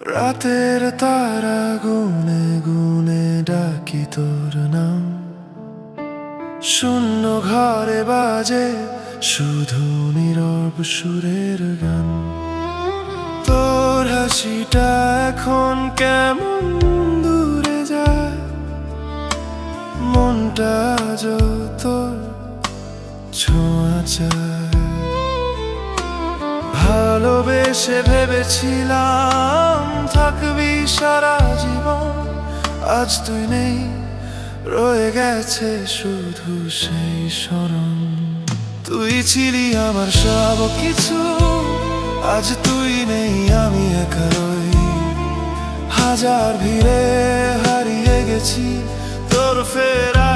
রাতের তারা গুনে গুনে ডাকি তোর নাম, শূন্য ঘরে বাজে শুধু নীরব সুরের গান। তোর হাসিটা এখন কেমন দূরে যায়, মনটা যত ছোঁয়া চায়। ভালোবেসে ভেবেছিলাম থাকবি সারা জীবন, আজ তুই নেই, রয়ে গেছে শুধু সেই স্মরণ। তুই ছিলি আমার সব কিছু, আজ তুই নেই, আমি একা রই। হাজার ভিড়ে হারিয়ে গেছি, তোর ফেরা